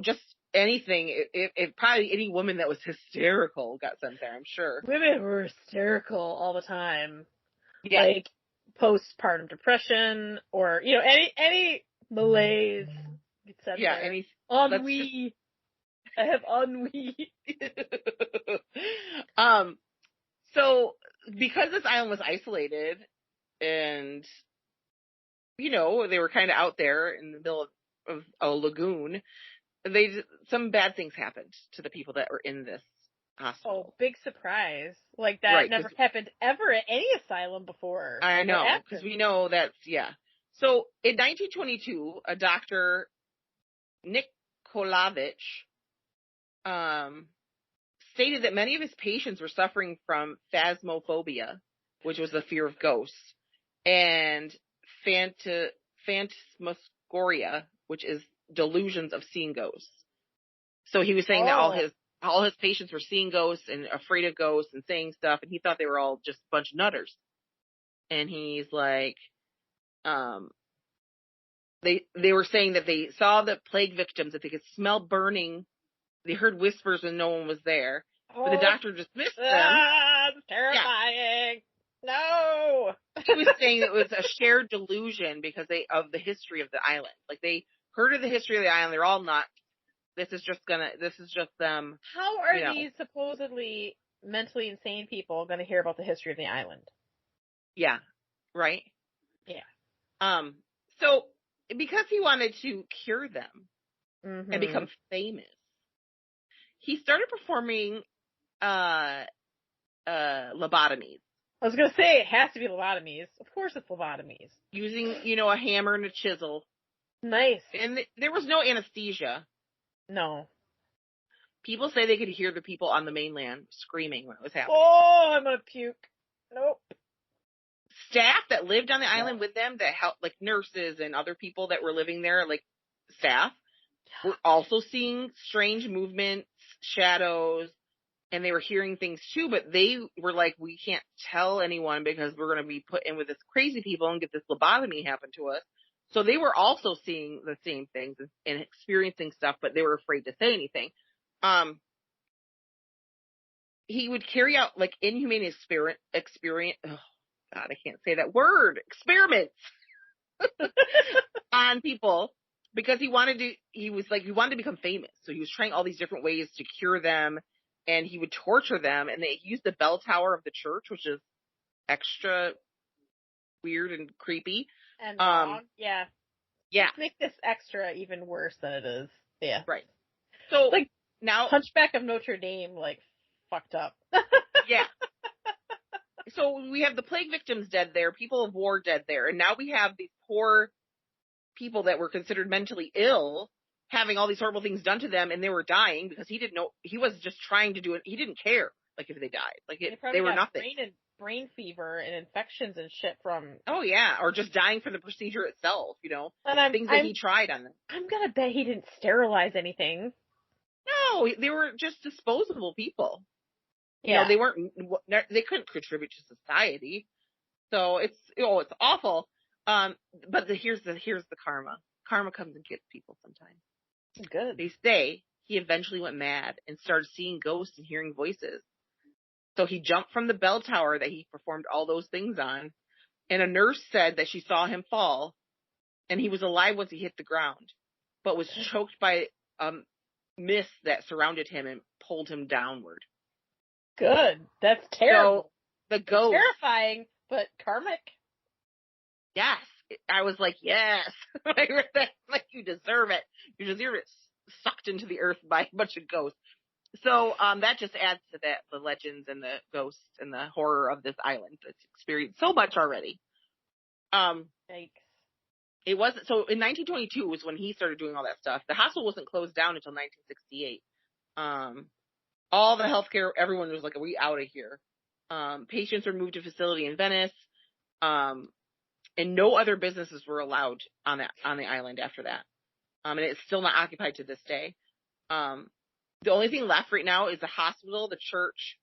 just anything. If probably any woman that was hysterical got sent there, I'm sure. Women were hysterical all the time. Yeah. Like postpartum depression or, any malaise. Yeah, ennui. I have ennui. So because this island was isolated and, they were kind of out there in the middle of a lagoon, some bad things happened to the people that were in this hospital. Oh, big surprise. Like that never happened ever at any asylum before. I know, because we know that's, yeah. So in 1922, a Dr. Nikolavich stated that many of his patients were suffering from phasmophobia, which was the fear of ghosts, and phantasmagoria, which is delusions of seeing ghosts. So he was saying that all his patients were seeing ghosts and afraid of ghosts and saying stuff, and he thought they were all just a bunch of nutters. And he's like, they were saying that they saw the plague victims, that they could smell burning. They heard whispers when no one was there, but the doctor dismissed them. That's terrifying. Yeah. No. He was saying it was a shared delusion because of the history of the island. Like, they heard of the history of the island. They're all nuts. This is just them. How are these supposedly mentally insane people going to hear about the history of the island? Yeah. Right? Yeah. So because he wanted to cure them and become famous, he started performing lobotomies. I was going to say, it has to be lobotomies. Of course it's lobotomies. Using, a hammer and a chisel. Nice. And there was no anesthesia. No. People say they could hear the people on the mainland screaming when it was happening. Oh, I'm going to puke. Nope. Staff that lived on the island with them, that helped, like nurses and other people that were living there, like staff, were also seeing strange movements, shadows, and they were hearing things too, but they were like, we can't tell anyone because we're going to be put in with this crazy people and get this lobotomy happen to us. So they were also seeing the same things and experiencing stuff, but they were afraid to say anything. He would carry out like inhumane experiment. Oh God, I can't say that word. Experiments on people because he wanted to become famous. So he was trying all these different ways to cure them, and he would torture them. And they used the bell tower of the church, which is extra weird and creepy. And wrong. Yeah. Yeah. Make this extra even worse than it is. Yeah. Right. So like now Hunchback of Notre Dame, like fucked up. Yeah. So we have the plague victims dead there, people of war dead there, and now we have these poor people that were considered mentally ill having all these horrible things done to them, and they were dying because he didn't know. He was just trying to do it. He didn't care, like, if they died. Like, they were nothing. Brain fever and infections and shit from. Oh yeah, or just dying from the procedure itself. And things that he tried on them. I'm gonna bet he didn't sterilize anything. No, they were just disposable people. Yeah. They couldn't contribute to society. So it's awful. But here's the karma. Karma comes and gets people sometimes. Good. They say he eventually went mad and started seeing ghosts and hearing voices. So he jumped from the bell tower that he performed all those things on, and a nurse said that she saw him fall, and he was alive once he hit the ground, but was choked by mist that surrounded him and pulled him downward. Good. That's terrible. So the ghost. Terrifying, but karmic. Yes. I was like, yes. Like, you deserve it. You deserve it sucked into the earth by a bunch of ghosts. So that just adds to that, the legends and the ghosts and the horror of this island that's experienced so much already. Yikes. It wasn't, so in 1922 was when he started doing all that stuff. The hospital wasn't closed down until 1968. All the healthcare, everyone was like, are we out of here? Patients were moved to a facility in Venice. And no other businesses were allowed on the island after that. And it's still not occupied to this day. The only thing left right now is the hospital, the church,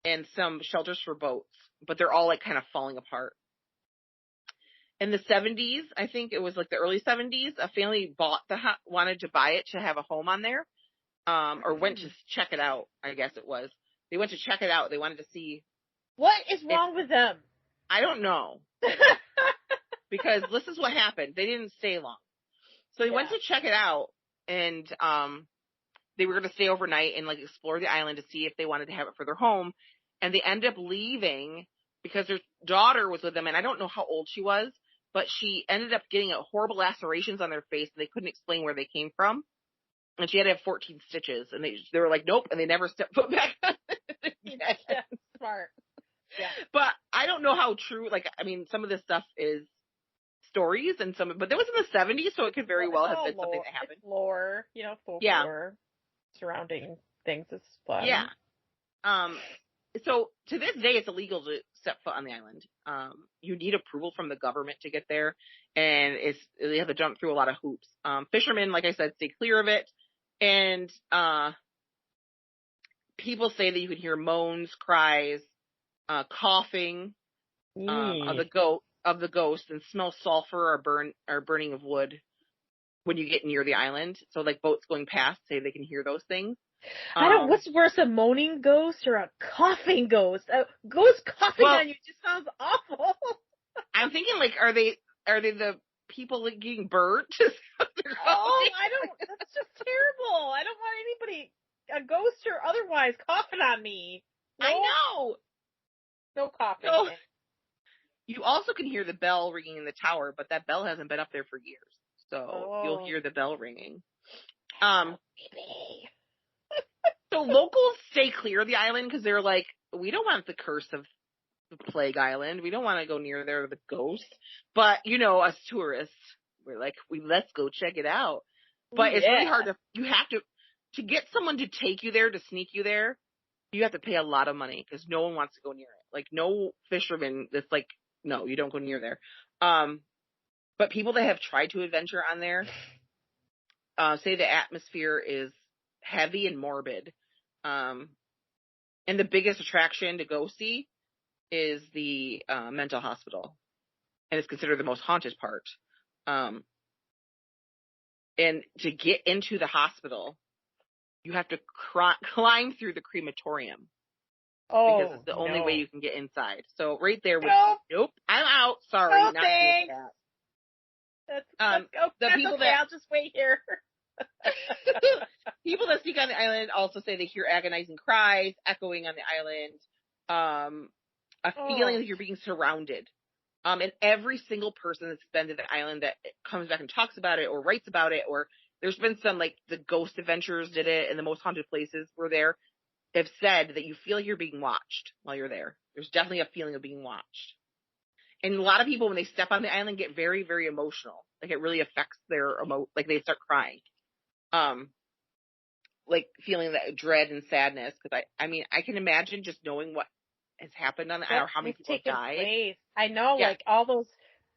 and some shelters for boats. But they're all like kind of falling apart. in the 70s, I think it was like the early 70s, a family wanted to buy it to have a home on there, or went to check it out, I guess it was. They went to check it out. They wanted to see. What is wrong with them? I don't know. Because this is what happened. They didn't stay long. So they went to check it out, and they were going to stay overnight and like explore the island to see if they wanted to have it for their home. And they ended up leaving because their daughter was with them, and I don't know how old she was, but she ended up getting horrible lacerations on their face, and they couldn't explain where they came from. And she had to have 14 stitches, and they were like, nope, and they never stepped foot back on it again. Yeah, smart. Yeah. But I don't know how true, like, I mean, some of this stuff is stories, and but that was in the 70s, so it could very well have been something that happened. It's lore, folklore surrounding things. It's fun. Yeah. So to this day, it's illegal to step foot on the island. You need approval from the government to get there, and they have to jump through a lot of hoops. Fishermen, like I said, stay clear of it, and people say that you can hear moans, cries, coughing of the ghost, and smell sulfur or burning of wood when you get near the island. So like boats going past say they can hear those things. What's worse, a moaning ghost or a coughing ghost? A ghost coughing on you just sounds awful. I'm thinking, like, are they the people like getting burnt? That's just terrible. I don't want anybody, a ghost or otherwise, coughing on me. No, I know. No coughing. So, you also can hear the bell ringing in the tower, but that bell hasn't been up there for years. So you'll hear the bell ringing. So locals stay clear of the island because they're like, we don't want the curse of the Plague Island. We don't want to go near there with the ghosts. But, us tourists, we're like, let's go check it out. But it's really hard you have to get someone to take you there, to sneak you there, you have to pay a lot of money because no one wants to go near it. Like, no fisherman that's like, no, you don't go near there. But people that have tried to adventure on there say the atmosphere is heavy and morbid. And the biggest attraction to go see is the mental hospital. And it's considered the most haunted part. And to get into the hospital, you have to climb through the crematorium. Because it's the only way you can get inside. So right there nope, I'm out. Sorry, not doing that. That's okay, I'll just wait here. People that speak on the island also say they hear agonizing cries echoing on the island. A feeling that you're being surrounded. And every single person that's been to the island that comes back and talks about it or writes about it, or there's been some, like, the Ghost Adventures did it, and the Most Haunted Places were there, have said that you feel like you're being watched while you're there. There's definitely a feeling of being watched. And a lot of people, when they step on the island, get very, very emotional. Like, it really affects their like, they start crying. Like, feeling that dread and sadness. Because I mean, I can imagine just knowing what has happened on the island, or how many people have died. Place. I know, like, all those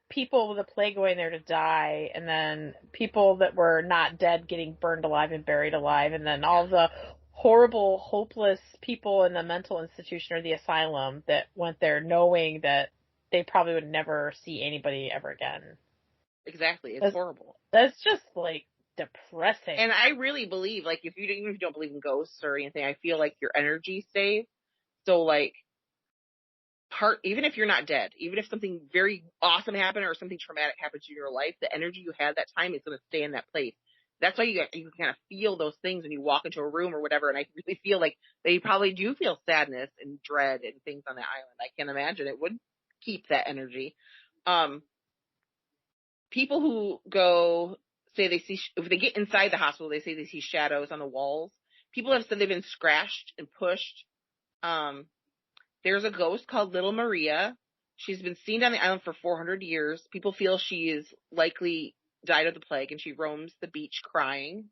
people with the plague going there to die, and then people that were not dead getting burned alive and buried alive, and then all the horrible, hopeless people in the mental institution or the asylum that went there knowing that they probably would never see anybody ever again. Exactly. It's horrible. That's just, like, depressing. And I really believe, like, even if you don't believe in ghosts or anything, I feel like your energy stays. So, like, even if you're not dead, even if something very awesome happened or something traumatic happened to you in your life, the energy you had that time is going to stay in that place. That's why you kind of feel those things when you walk into a room or whatever. And I really feel like they probably do feel sadness and dread and things on the island. I can imagine it would keep that energy. People who go say they see, if they get inside the hospital, they say they see shadows on the walls. People have said they've been scratched and pushed. There's a ghost called Little Maria. She's been seen on the island for 400 years. People feel she is likely died of the plague, and she roams the beach crying.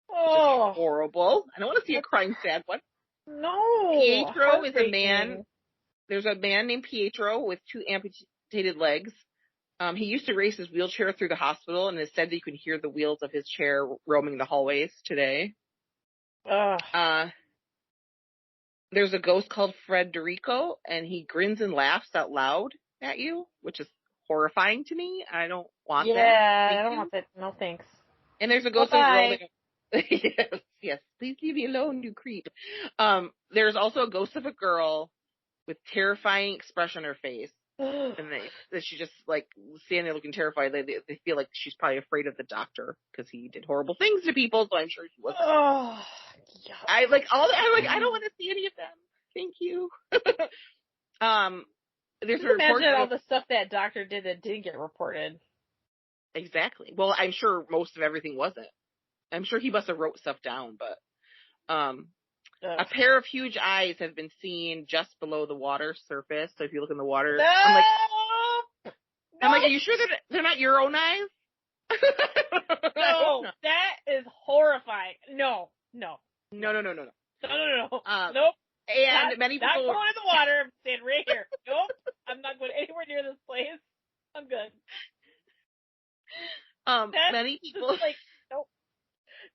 Oh, which is horrible. I don't want to see a crying sad one. No. Pietro is a man. There's a man named Pietro with 2 amputated legs. He used to race his wheelchair through the hospital, and it's said that you can hear the wheels of his chair roaming the hallways today. There's a ghost called Federico, and he grins and laughs out loud at you, which is horrifying to me. I don't want that. Yeah, I don't want that. No thanks. And there's a ghost of a girl Bye-bye. that, yes, please leave me alone, you creep. There's also a ghost of a girl with terrifying expression on her face. And that she just like standing there looking terrified. They feel like she's probably afraid of the doctor because he did horrible things to people. So I'm sure she wasn't. Oh, yeah. I don't want to see any of them. Thank you. There's a report. Imagine all the stuff that doctor did that didn't get reported. Exactly. Well, I'm sure most of everything wasn't. I'm sure he must have wrote stuff down, but a pair of huge eyes have been seen just below the water surface. So if you look in the water, No! I'm like, are you sure they're not your own eyes? No, that is horrifying. No. No. Nope. And many people not going in the water. I'm staying right here. Nope. I'm not going anywhere near this place. I'm good. Many people like, nope.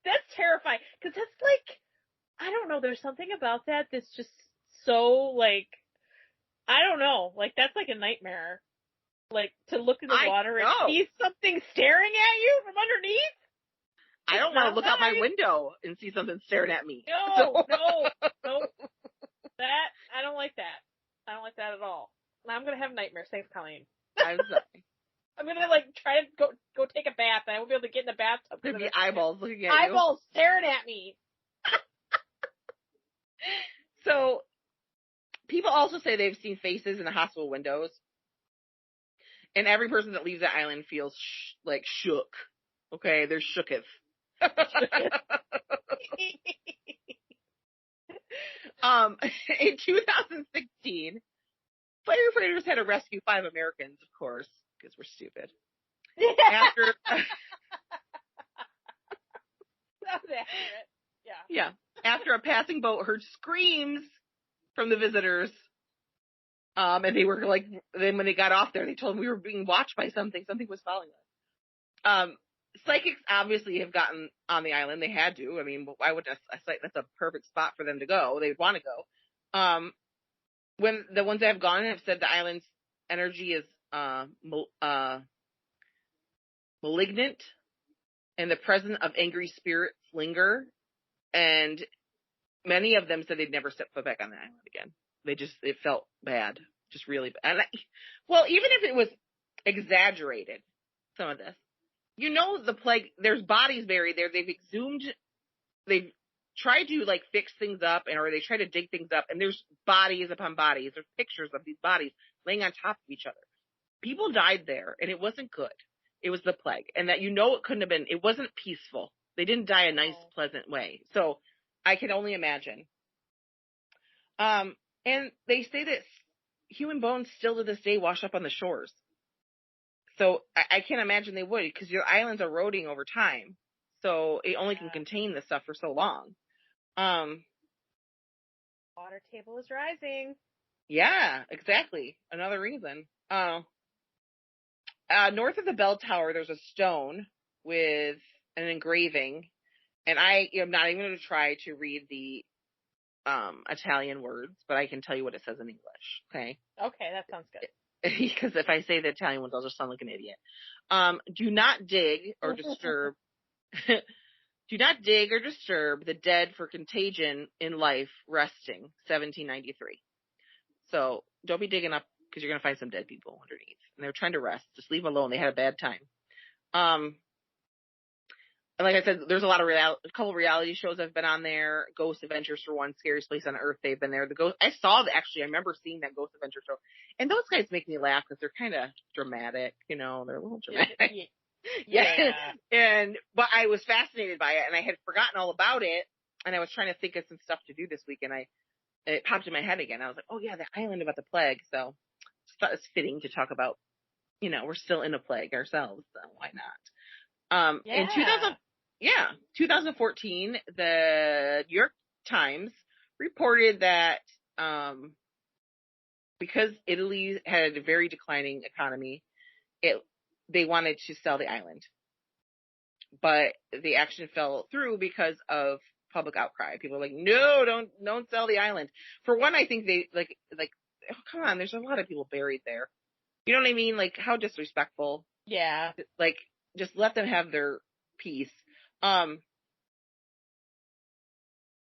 That's terrifying because that's like, I don't know. There's something about that that's just so like, I don't know. Like that's like a nightmare. Like to look in the water and see something staring at you from underneath. I don't want to look out my window and see something staring at me. No. That I don't like that. I don't like that at all. I'm gonna have nightmares. Thanks, Colleen. I'm sorry. I'm gonna like try to go take a bath and I won't be able to get in the bathtub. There'd be eyeballs looking at you. Eyeballs staring at me. So, people also say they've seen faces in the hospital windows. And every person that leaves the island feels like shook. Okay, they're shooketh. In 2016, firefighters had to rescue 5 Americans, of course, because we're stupid. After That's accurate. Yeah. After a passing boat heard screams from the visitors, and they were like, then when they got off there, they told them we were being watched by something. Something was following us. Psychics obviously have gotten on the island. They had to. I mean, why would that's a perfect spot for them to go. They'd want to go. When the ones that have gone have said the island's energy is malignant, and the presence of angry spirits linger. And many of them said they'd never step foot back on the island again. It felt bad, just really bad. And even if it was exaggerated, some of this, the plague, there's bodies buried there. They've tried to like fix things up or they try to dig things up, and there's bodies upon bodies. There's pictures of these bodies laying on top of each other. People died there, and it wasn't good. It was the plague, and that it couldn't have been. It wasn't peaceful. They didn't die a nice, pleasant way. So I can only imagine. And they say that human bones still to this day wash up on the shores. So I can't imagine they would, because your island's eroding over time. So it only can contain this stuff for so long. Water table is rising. Yeah, exactly. Another reason. North of the bell tower, there's a stone with an engraving, and I am not even going to try to read the Italian words, but I can tell you what it says in English. Okay, that sounds good. Because if I say the Italian ones, I'll just sound like an idiot. Do not dig or disturb. Do not dig or disturb the dead for contagion in life resting, 1793. So don't be digging up, because you're going to find some dead people underneath. And they're trying to rest. Just leave them alone. They had a bad time. And like I said, there's a couple reality shows I've been on there. Ghost Adventures for one, Scariest Place on Earth. They've been there. I remember seeing that Ghost Adventure show. And those guys make me laugh because they're kind of dramatic. They're a little dramatic. Yeah. But I was fascinated by it, and I had forgotten all about it. And I was trying to think of some stuff to do this week, and it popped in my head again. I was like, oh yeah, the island about the plague. So just thought it was fitting to talk about, we're still in a plague ourselves, so why not? In 2014, the New York Times reported that because Italy had a very declining economy, they wanted to sell the island. But the action fell through because of public outcry. People were like, no, don't sell the island. For one, I think they like, oh, come on, there's a lot of people buried there. You know what I mean? Like, how disrespectful. Yeah. Like, just let them have their peace.